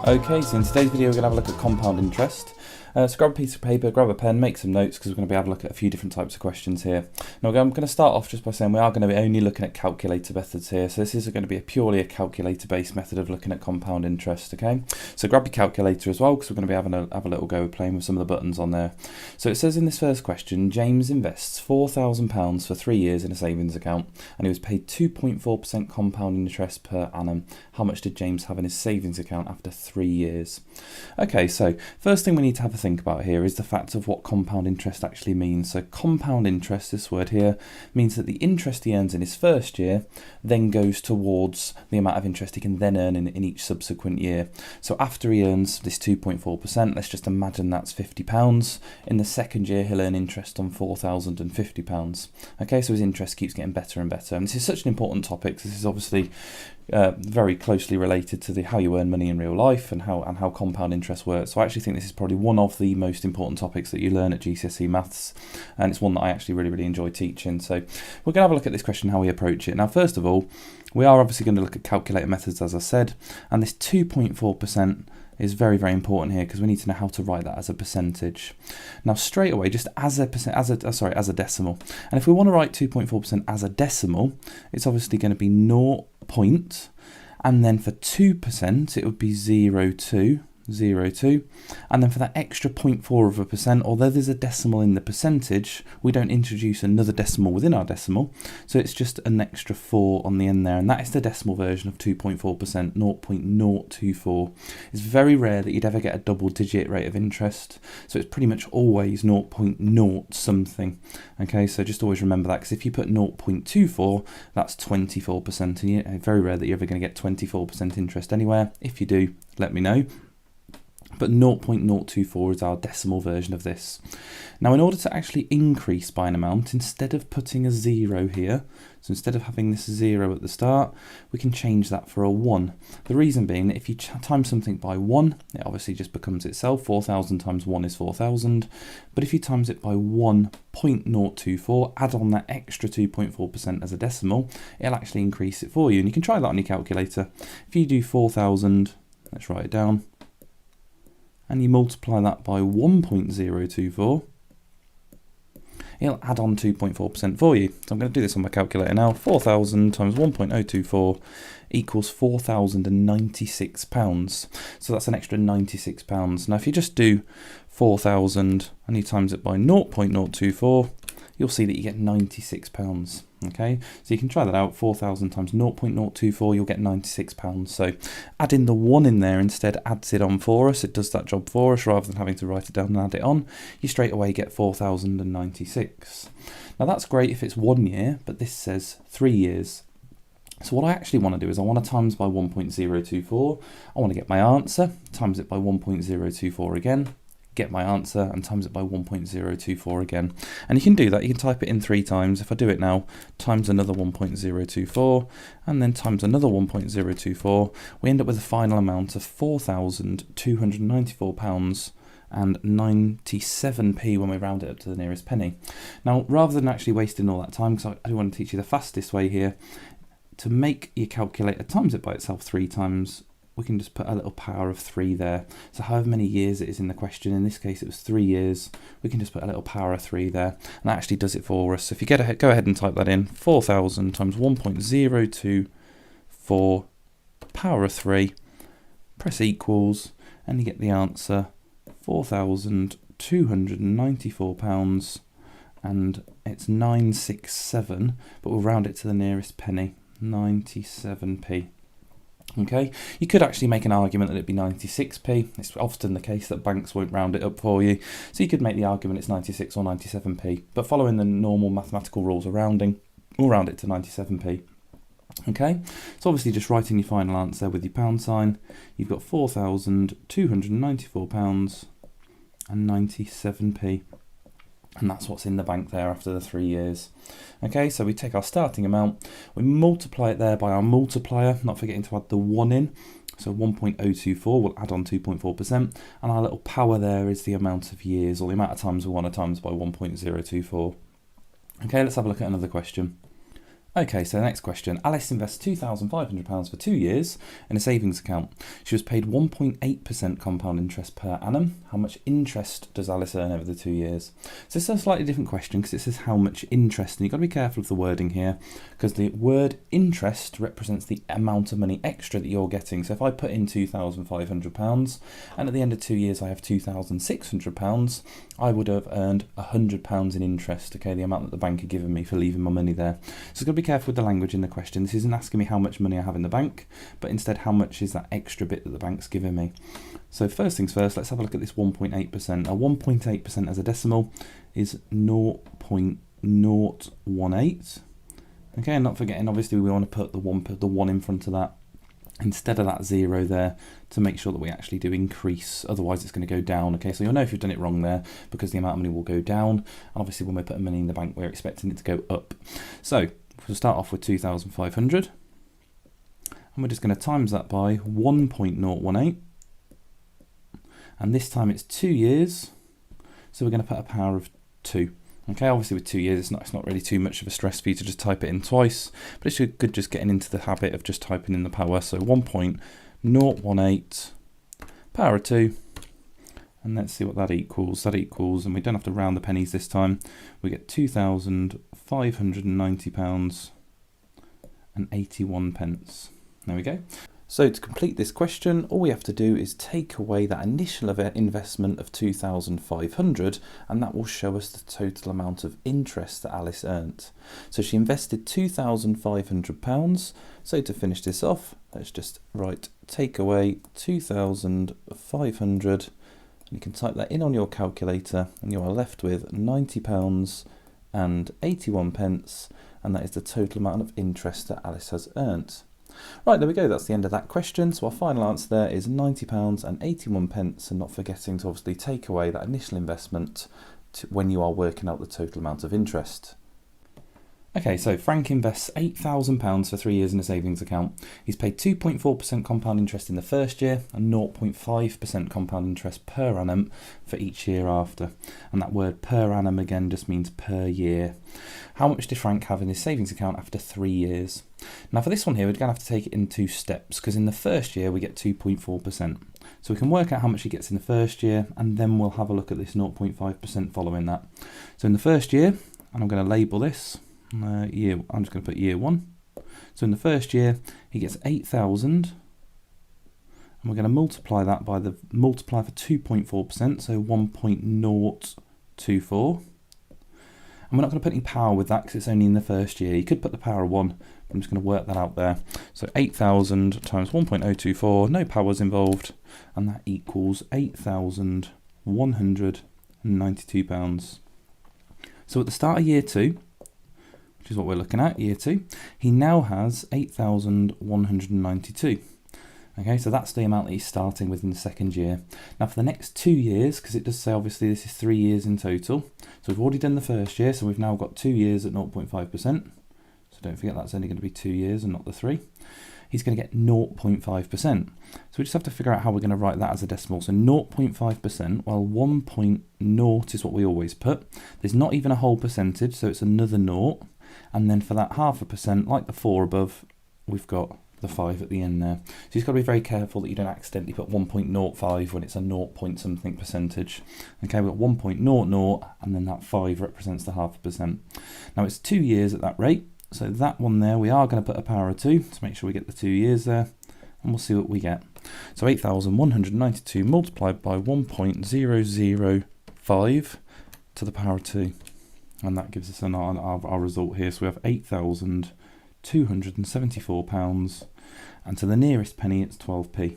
Okay, so in today's video we're going to have a look at compound interest. So grab a piece of paper, grab a pen, make some notes because we're going to be having a look at a few different types of questions here. Now I'm going to start off just by saying we are going to be only looking at calculator methods here. So this is going to be purely a calculator based method of looking at compound interest, okay? So grab your calculator as well because we're going to be having a little go playing with some of the buttons on there. So it says in this first question, James invests £4,000 for 3 years in a savings account and he was paid 2.4% compound interest per annum. How much did James have in his savings account after 3 years? Okay, so first thing we need to have a think about here is the fact of what compound interest actually means. So compound interest, this word here, means that the interest he earns in his first year then goes towards the amount of interest he can then earn in each subsequent year. So after he earns this 2.4%, let's just imagine that's £50. In the second year, he'll earn interest on £4,050. Okay, so his interest keeps getting better and better. And this is such an important topic. This is obviously very closely related to how you earn money in real life and how compound interest works. So I actually think this is probably one of the most important topics that you learn at GCSE maths, and it's one that I actually really enjoy teaching. So we're going to have a look at this question, how we approach it. Now first of all, we are obviously going to look at calculator methods, as I said, and this 2.4% is very important here because we need to know how to write that as a percentage. Now straight away, just as a decimal. And if we want to write 2.4% as a decimal, it's obviously going to be 0. And then for 2% it would be 0.2, and then for that extra 0.4%, although there's a decimal in the percentage, we don't introduce another decimal within our decimal, so it's just an extra 4 on the end there, and that is the decimal version of 2.4%, 0.024. It's very rare that you'd ever get a double digit rate of interest, so it's pretty much always 0.0 something. Okay, so just always remember that, because if you put 0.24, that's 24%, and it's very rare that you're ever going to get 24% interest anywhere. If you do, let me know. But 0.024 is our decimal version of this. Now in order to actually increase by an amount, instead of putting a 0 here, so instead of having this 0 at the start, we can change that for a 1. The reason being that if you times something by 1, it obviously just becomes itself. 4,000 times 1 is 4,000. But if you times it by 1.024, add on that extra 2.4% as a decimal, it'll actually increase it for you. And you can try that on your calculator. If you do 4,000, let's write it down, and you multiply that by 1.024, it'll add on 2.4% for you. So I'm going to do this on my calculator now. 4,000 times 1.024 equals £4,096. So that's an extra £96. Now if you just do 4,000 and you times it by 0.024, you'll see that you get £96. Okay, so you can try that out. 4,000 times 0.024, you'll get £96. So adding the 1 in there instead adds it on for us. It does that job for us rather than having to write it down and add it on. You straight away get 4,096. Now that's great if it's 1 year, but this says 3 years. So what I actually want to do is I want to times by 1.024. I want to get my answer, times it by 1.024 again, get my answer, and times it by 1.024 again. And you can do that, you can type it in 3 times. If I do it now, times another 1.024 and then times another 1.024, we end up with a final amount of £4,294 and 97p when we round it up to the nearest penny. Now rather than actually wasting all that time, because I do want to teach you the fastest way here, to make your calculator times it by itself 3 times, we can just put a little power of 3 there. So however many years it is in the question, in this case it was 3 years, we can just put a little power of 3 there, and that actually does it for us. So if you go ahead and type that in, 4,000 times 1.024 power of 3, press equals, and you get the answer, £4,294, and it's 967, but we'll round it to the nearest penny, 97p. Okay, you could actually make an argument that it'd be 96p. It's often the case that banks won't round it up for you, so you could make the argument it's 96 or 97p, but following the normal mathematical rules of rounding, we'll round it to 97p. Okay, so obviously just writing your final answer with your pound sign, you've got £4,294 and 97p. And that's what's in the bank there after the 3 years. Okay, so we take our starting amount, we multiply it there by our multiplier, not forgetting to add the 1 in. So 1.024 will add on 2.4%, and our little power there is the amount of years, or the amount of times we want to times by 1.024. Okay, let's have a look at another question. Okay, so the next question. Alice invests £2,500 for 2 years in a savings account. She was paid 1.8% compound interest per annum. How much interest does Alice earn over the 2 years? So it's a slightly different question because it says how much interest, and you've got to be careful of the wording here because the word interest represents the amount of money extra that you're getting. So if I put in £2,500 and at the end of 2 years I have £2,600, I would have earned £100 in interest, okay, the amount that the bank had given me for leaving my money there. So I've got to be careful with the language in the question. This isn't asking me how much money I have in the bank, but instead how much is that extra bit that the bank's given me. So first things first, let's have a look at this 1.8%. Now 1.8% as a decimal is 0.018. Okay, and not forgetting, obviously we want to put the one in front of that instead of that 0 there to make sure that we actually do increase, otherwise it's going to go down. Okay, so you'll know if you've done it wrong there because the amount of money will go down, and obviously when we're putting money in the bank we're expecting it to go up. So we'll start off with 2,500 and we're just going to times that by 1.018, and this time it's 2 years, so we're going to put a power of 2. Okay, obviously with 2 years, it's not really too much of a stress for you to just type it in twice, but it's good just getting into the habit of just typing in the power. So 1.018 power of 2, and let's see what that equals. That equals, and we don't have to round the pennies this time, we get £2,590 and 81 pence. There we go. So to complete this question, all we have to do is take away that initial investment of 2,500, and that will show us the total amount of interest that Alice earned. So she invested £2,500. So to finish this off, let's just write take away 2,500, and you can type that in on your calculator, and you are left with £90 and 81 pence, and that is the total amount of interest that Alice has earned. Right, there we go, that's the end of that question. So our final answer there is £90 and 81 pence, and not forgetting to obviously take away that initial investment when you are working out the total amount of interest. Okay, so Frank invests £8,000 for 3 years in a savings account. He's paid 2.4% compound interest in the first year and 0.5% compound interest per annum for each year after. And that word per annum again just means per year. How much did Frank have in his savings account after 3 years? Now for this one here, we're going to have to take it in 2 steps, because in the first year we get 2.4%. So we can work out how much he gets in the first year, and then we'll have a look at this 0.5% following that. So in the first year, and I'm going to label this, I'm just going to put year 1. So in the first year he gets 8,000, and we're going to multiply that by the multiply for 2.4%, so 1.024. And we're not going to put any power with that because it's only in the first year. You could put the power of 1, but I'm just going to work that out there. So 8,000 times 1.024, no powers involved, and that equals £8,192. So at the start of year 2, which is what we're looking at, year 2, he now has 8,192. Okay, so that's the amount that he's starting with in the second year. Now for the next 2 years, because it does say obviously this is 3 years in total, so we've already done the first year, so we've now got 2 years at 0.5%. So don't forget that's only going to be 2 years and not the 3. He's going to get 0.5%. So we just have to figure out how we're going to write that as a decimal. So 0.5%, well 1.0 is what we always put. There's not even a whole percentage, so it's another 0. And then for that 0.5%, like the 4 above, we've got the 5 at the end there. So you've got to be very careful that you don't accidentally put 1.05 when it's a 0 point something percentage. Okay, we've got 1.00, and then that 5 represents the 0.5%. Now it's 2 years at that rate, so that one there we are going to put a power of 2 to make sure we get the 2 years there, and we'll see what we get. So 8,192 multiplied by 1.005 to the power of 2, and that gives us our result here. So we have £8,274, and to the nearest penny it's 12p.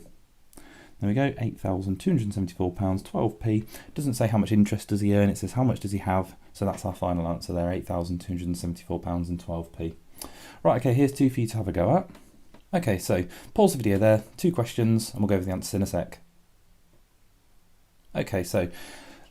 There we go, £8,274, 12p. Doesn't say how much interest does he earn, it says how much does he have. So that's our final answer there, £8,274 and 12p. Right, okay, here's 2 for you to have a go at. Okay, so pause the video there, 2 questions, and we'll go over the answers in a sec. Okay, so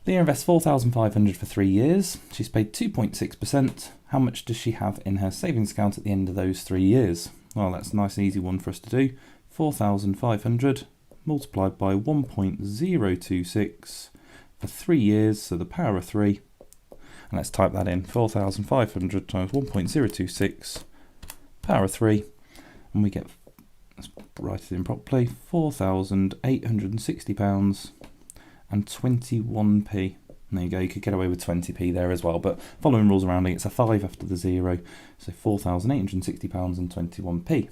Leah invests £4,500 for 3 years. She's paid 2.6%. How much does she have in her savings account at the end of those 3 years? Well, that's a nice and easy one for us to do. 4,500 multiplied by 1.026 for 3 years, so the power of 3. And let's type that in, 4,500 times 1.026 power of 3, and we get, let's write it in properly, £4,860 and 21p. And there you go, you could get away with 20p there as well, but following rules of rounding, it's a 5 after the 0, so £4,860 and 21p.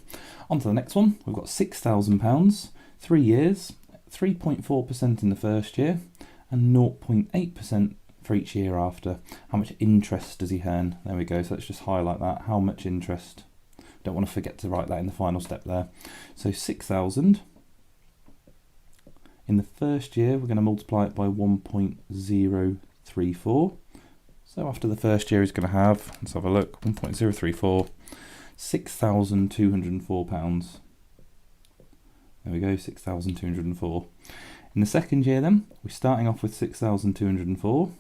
On to the next one, we've got £6,000, 3 years, 3.4% in the first year, and 0.8% for each year after. How much interest does he earn? There we go, so let's just highlight that, how much interest. Don't want to forget to write that in the final step there. So 6,000. In the first year, we're going to multiply it by 1.034. So after the first year, he's going to have, let's have a look, 1.034, £6,204. There we go, 6,204. In the second year then, we're starting off with 6,204,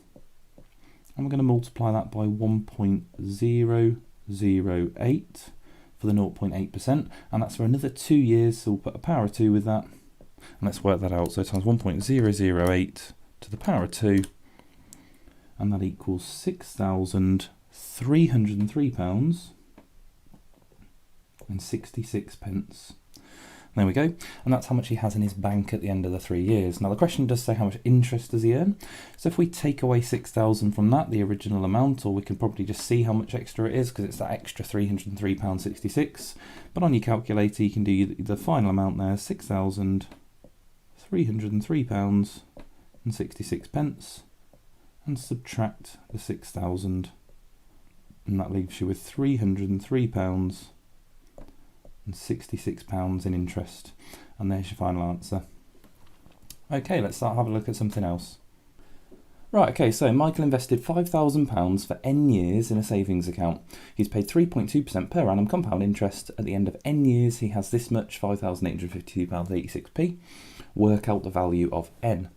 and we're going to multiply that by 1.008 for the 0.8%, and that's for another 2 years, so we'll put a power of 2 with that. And let's work that out. So times 1.008 to the power of 2, and that equals £6,303 and 66 pence. There we go, and that's how much he has in his bank at the end of the 3 years. Now the question does say how much interest does he earn. So if we take away 6,000 from that, the original amount, or we can probably just see how much extra it is because it's that extra £303.66. But on your calculator you can do the final amount there, £6,303 and 66 pence, and subtract the 6,000, and that leaves you with £303 and £66 in interest, and there's your final answer. Okay, let's start having a look at something else. Right, okay, so Michael invested £5,000 for n years in a savings account. He's paid 3.2% per annum compound interest. At the end of n years, he has this much, £5,852.86p. Work out the value of n.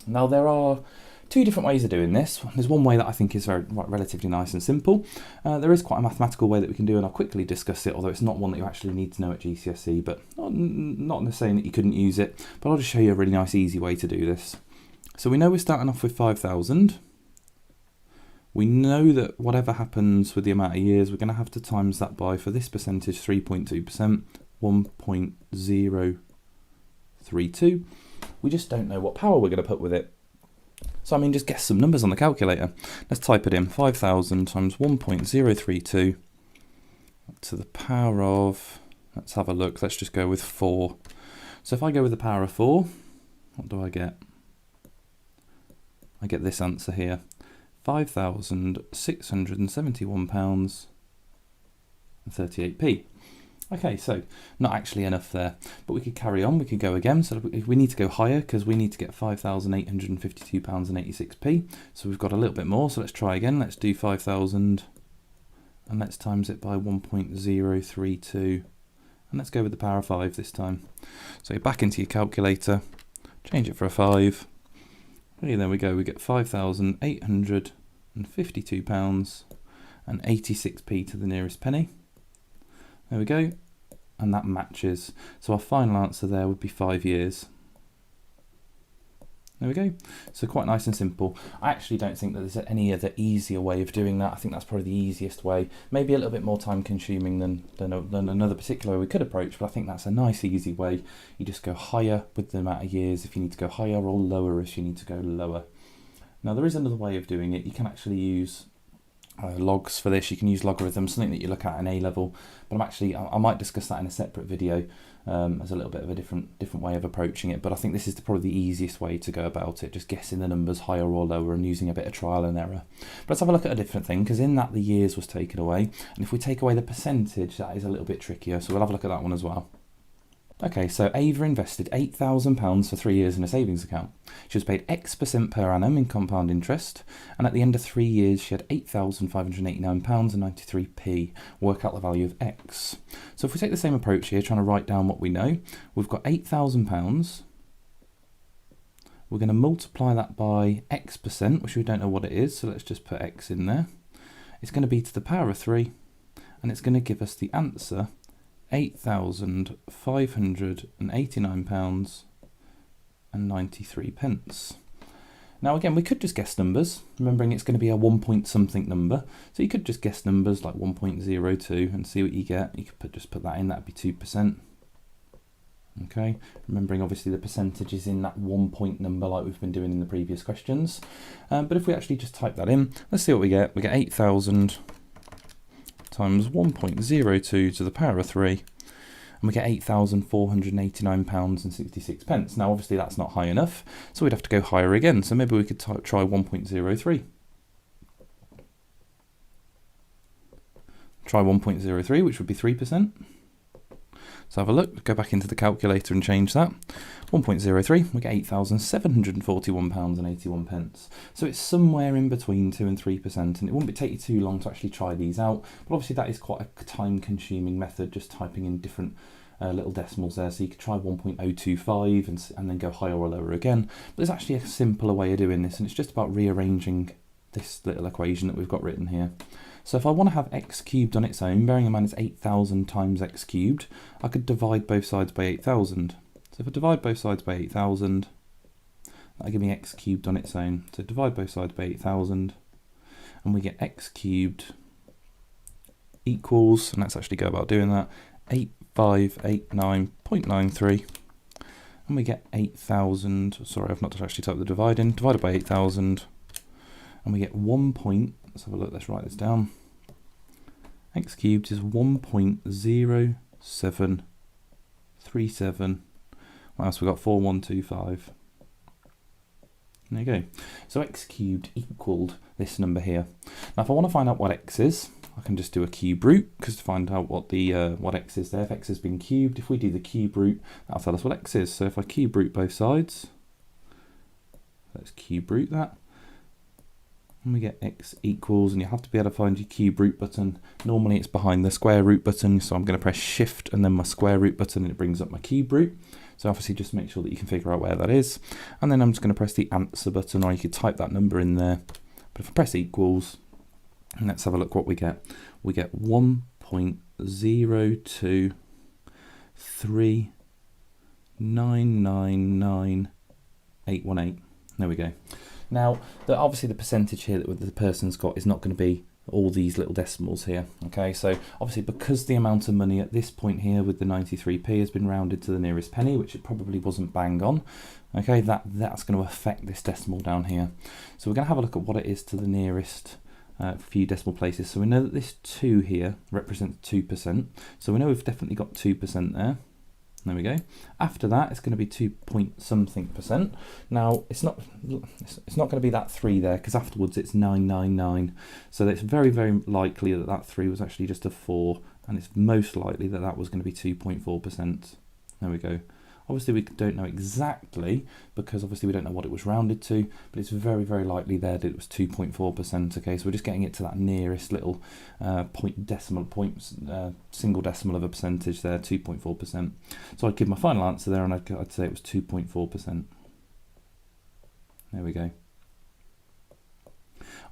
Now, there are two different ways of doing this. There's one way that I think is relatively nice and simple. There is quite a mathematical way that we can do, and I'll quickly discuss it, although it's not one that you actually need to know at GCSE, but not saying that you couldn't use it, but I'll just show you a really nice, easy way to do this. So we know we're starting off with 5,000. We know that whatever happens with the amount of years, we're going to have to times that by, for this percentage, 3.2%, 1.032. We just don't know what power we're going to put with it. So I mean, just guess some numbers on the calculator. Let's type it in, 5,000 times 1.032 to the power of, let's have a look, let's just go with 4. So if I go with the power of 4, what do I get? I get this answer here, £5,671 and 38p. Okay, so not actually enough there, but we could carry on, we could go again. So we need to go higher because we need to get £5,852 and 86p. So we've got a little bit more, so let's try again. Let's do 5,000 and let's times it by 1.032, and let's go with the power of 5 this time. So back into your calculator, change it for a 5. Okay, there we go, we get £5,852 and 86p to the nearest penny. There we go, and that matches. So our final answer there would be 5 years. There we go. So quite nice and simple. I actually don't think that there's any other easier way of doing that. I think that's probably the easiest way. Maybe a little bit more time consuming than another particular way we could approach, but I think that's a nice easy way. You just go higher with the amount of years if you need to go higher, or lower if you need to go lower. Now there is another way of doing it. You can actually use logs for this. You can use logarithms, something that you look at in A level, but I might discuss that in a separate video as a little bit of a different way of approaching it. But I think this is probably the easiest way to go about it, just guessing the numbers higher or lower and using a bit of trial and error. But let's have a look at a different thing, because in that the years was taken away, and if we take away the percentage, that is a little bit trickier, so we'll have a look at that one as well. Okay, so Ava invested £8,000 for 3 years in a savings account. She was paid X% per annum in compound interest, and at the end of 3 years she had £8,589 and 93p. Work out the value of X. So if we take the same approach here, trying to write down what we know, we've got £8,000. We're going to multiply that by X%, which we don't know what it is, so let's just put X in there. It's going to be to the power of 3, and it's going to give us the answer, £8,589 and 93 pence. Now again, we could just guess numbers, remembering it's going to be a 1 point something number. So you could just guess numbers like 1.02 and see what you get. You could just put that in, that'd be 2%. Okay, remembering obviously the percentage is in that 1 point number like we've been doing in the previous questions. But if we actually just type that in, let's see what we get. We get 8,000 times 1.02 to the power of 3. And we get £8,489.66. Now, obviously, that's not high enough, so we'd have to go higher again. So maybe we could try 1.03. Try 1.03, which would be 3%. So have a look, go back into the calculator and change that. 1.03, we get £8,741.81. So it's somewhere in between 2 and 3%, and it wouldn't take you too long to actually try these out. But obviously that is quite a time-consuming method, just typing in different little decimals there. So you could try 1.025 and then go higher or lower again. But there's actually a simpler way of doing this, and it's just about rearranging this little equation that we've got written here. So if I want to have x cubed on its own, bearing in mind it's 8,000 times x cubed, I could divide both sides by 8,000. So if I divide both sides by 8,000, that'll give me x cubed on its own. So divide both sides by 8,000, and we get x cubed equals, and let's actually go about doing that, 8589.93, and we get 8,000, sorry, I've not actually typed the divide in, divided by 8,000, and we get 1 point, let's have a look, let's write this down. X cubed is 1.0737. What else we got? 4125. There you go. So x cubed equaled this number here. Now if I want to find out what x is, I can just do a cube root, because to find out what the what x is there, if x has been cubed, if we do the cube root, that'll tell us what x is. So if I cube root both sides, let's cube root that, and we get x equals, and you have to be able to find your cube root button. Normally it's behind the square root button, so I'm going to press shift and then my square root button, and it brings up my cube root. So obviously just make sure that you can figure out where that is. And then I'm just going to press the answer button, or you could type that number in there. But if I press equals, and let's have a look what we get. We get 1.023999818. There we go. Now, obviously the percentage here that the person's got is not going to be all these little decimals here. Okay, so obviously because the amount of money at this point here with the 93p has been rounded to the nearest penny, which it probably wasn't bang on, okay, that's going to affect this decimal down here. So we're going to have a look at what it is to the nearest few decimal places. So we know that this 2 here represents 2%. So we know we've definitely got 2% there. There we go. After that, it's going to be 2 point something percent. Now, it's not going to be that 3 there, because afterwards it's 999. So it's very, very likely that that 3 was actually just a 4, and it's most likely that that was going to be 2.4%. There we go. Obviously, we don't know exactly, because obviously we don't know what it was rounded to, but it's very, very likely there that it was 2.4%. Okay, so we're just getting it to that nearest little single decimal of a percentage there, 2.4%. So I'd give my final answer there, and I'd say it was 2.4%. There we go.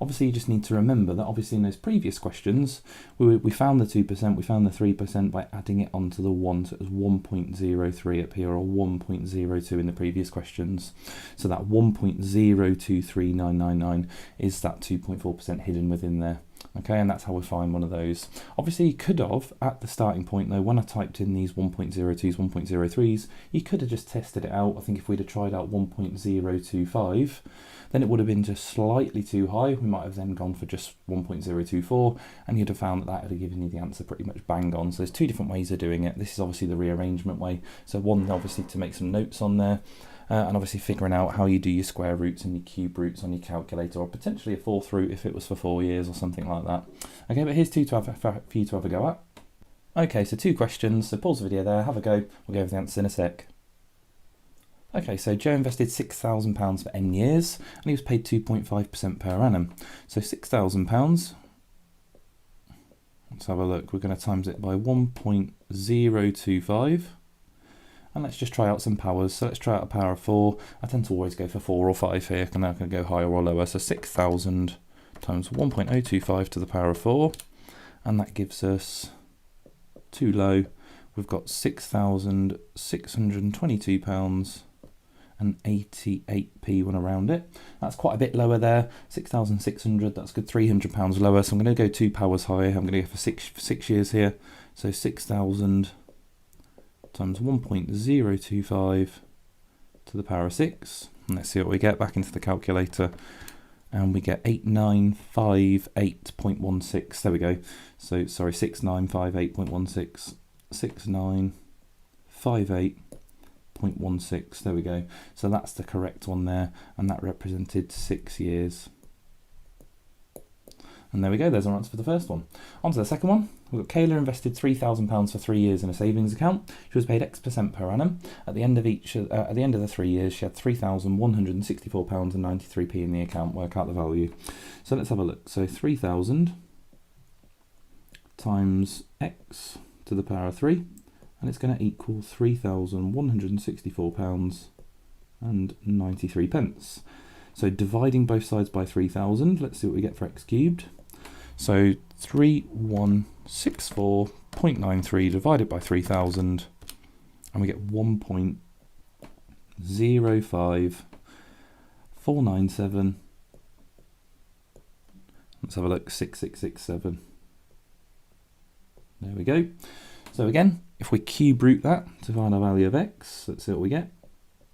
Obviously, you just need to remember that obviously in those previous questions, we found the 2%, we found the 3% by adding it onto the 1, so it was 1.03 up here, or 1.02 in the previous questions. So that 1.023999 is that 2.4% hidden within there. Okay, and that's how we find one of those. Obviously, you could have, at the starting point though, when I typed in these 1.02s, 1.03s, you could have just tested it out. I think if we'd have tried out 1.025, then it would have been just slightly too high. We might have then gone for just 1.024, and you'd have found that that would have given you the answer pretty much bang on. So there's two different ways of doing it. This is obviously the rearrangement way. So one, obviously, to make some notes on there, and obviously figuring out how you do your square roots and your cube roots on your calculator, or potentially a fourth root if it was for 4 years or something like that. Okay, but here's two for you to have a go at. Okay, so 2 questions. So pause the video there, have a go. We'll go over the answers in a sec. Okay, so Joe invested £6,000 for n years, and he was paid 2.5% per annum. So £6,000, let's have a look. We're going to times it by 1.025, and let's just try out some powers. So let's try out a power of 4. I tend to always go for 4 or 5 here, and I'm going to go higher or lower. So 6,000 times 1.025 to the power of 4, and that gives us, too low, we've got £6,622 and 88p when around it. That's quite a bit lower there, 6,600, that's good, £300 lower. So I'm going to go 2 powers higher. I'm going to go for 6 years here. So 6,000 times 1.025 to the power of 6. And let's see what we get back into the calculator. And we get 8958.16. There we go. So sorry, 6958.16. 6958.16. There we go. So that's the correct one there, and that represented 6 years. And there we go, there's our answer for the first one. On to the second one. We've got Kayla invested £3,000 for 3 years in a savings account. She was paid X% per annum. At the end of the 3 years, she had £3,164.93 in the account. Work out the value. So let's have a look. So 3,000 times X to the power of 3, and it's going to equal £3,164.93. So dividing both sides by 3,000, let's see what we get for X cubed. So 3164.93 divided by 3,000, and we get 1.05497. Let's have a look, 6667. There we go. So again, if we cube root that to find our value of X, let's see what we get.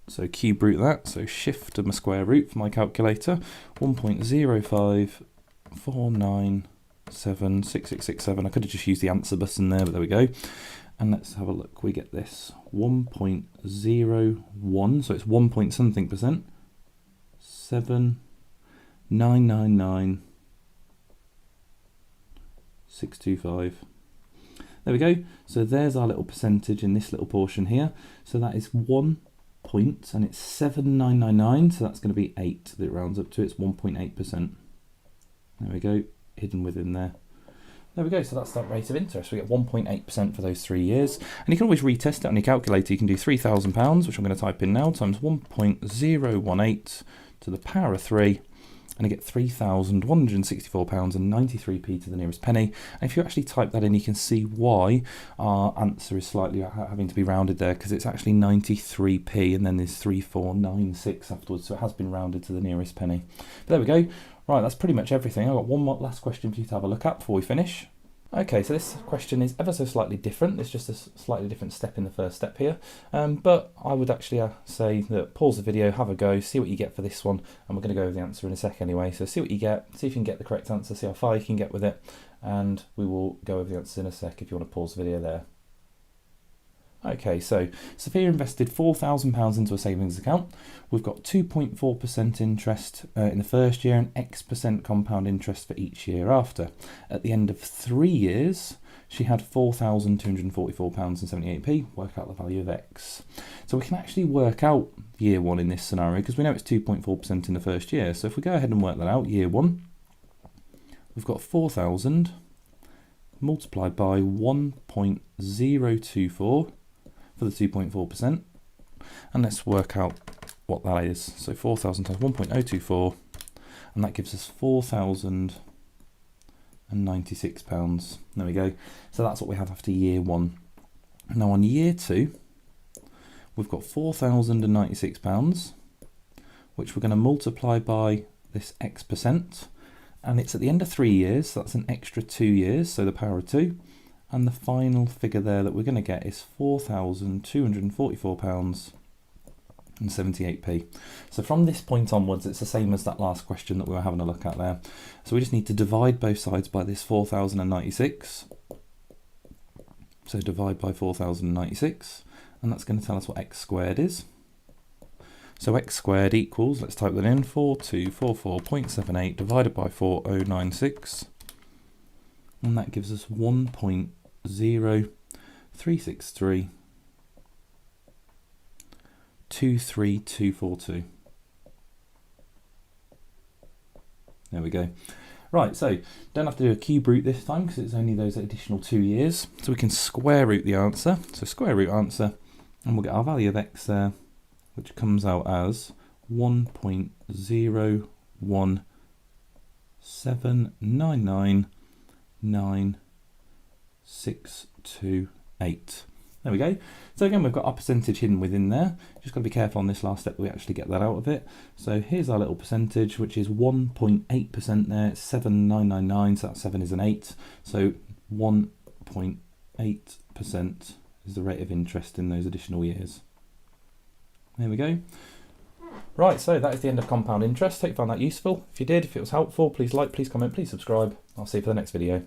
So cube root that, so shift to my square root for my calculator, 1.054976667. I could have just used the answer button there, but there we go. And let's have a look, we get this 1.01, so it's 1 point something percent, 7,999,625. There we go. So there's our little percentage in this little portion here. So that is 1 point, and it's 7,999. So that's going to be 8 that it rounds up to. It's 1.8%. There we go, hidden within there. There we go. So that's that rate of interest. We get 1.8% for those 3 years. And you can always retest it on your calculator. You can do £3,000, which I'm going to type in now, times 1.018 to the power of 3. And I get £3,164.93 to the nearest penny. And if you actually type that in, you can see why our answer is slightly having to be rounded there, because it's actually 93p, and then there's 3496 afterwards, so it has been rounded to the nearest penny. But there we go. Right, that's pretty much everything. I've got one more last question for you to have a look at before we finish. Okay, so this question is ever so slightly different. It's just a slightly different step in the first step here. But I would actually say that pause the video, have a go, see what you get for this one. And we're going to go over the answer in a sec anyway. So see what you get, see if you can get the correct answer, see how far you can get with it. And we will go over the answers in a sec if you want to pause the video there. Okay, so Sophia invested £4,000 into a savings account. We've got 2.4% interest in the first year and X% compound interest for each year after. At the end of 3 years, she had £4,244.78. Work out the value of X. So we can actually work out year one in this scenario because we know it's 2.4% in the first year. So if we go ahead and work that out, year one, we've got 4,000 multiplied by 1.024 for the 2.4%, and let's work out what that is. So 4,000 times 1.024, and that gives us £4,096. There we go. So that's what we have after year one. Now on year two, we've got £4,096, which we're going to multiply by this X%, and it's at the end of 3 years, so that's an extra 2 years, so the power of 2. And the final figure there that we're going to get is £4,244.78. So from this point onwards, it's the same as that last question that we were having a look at there. So we just need to divide both sides by this 4,096. So divide by 4,096, and that's going to tell us what X squared is. So X squared equals, let's type that in, 4244.78 divided by 4096. And that gives us 1.036323242. There we go. Right, so don't have to do a cube root this time because it's only those additional 2 years. So we can square root the answer. So square root answer, and we'll get our value of X there, which comes out as 1.01799. 9,628. There we go. So again, we've got our percentage hidden within there. Just got to be careful on this last step that we actually get that out of it. So here's our little percentage, which is 1.8% there. It's 7,999, so that 7 is an 8. So 1.8% is the rate of interest in those additional years. There we go. Right, so that is the end of compound interest. Hope you found that useful. If you did, if it was helpful, please like, please comment, please subscribe. I'll see you for the next video.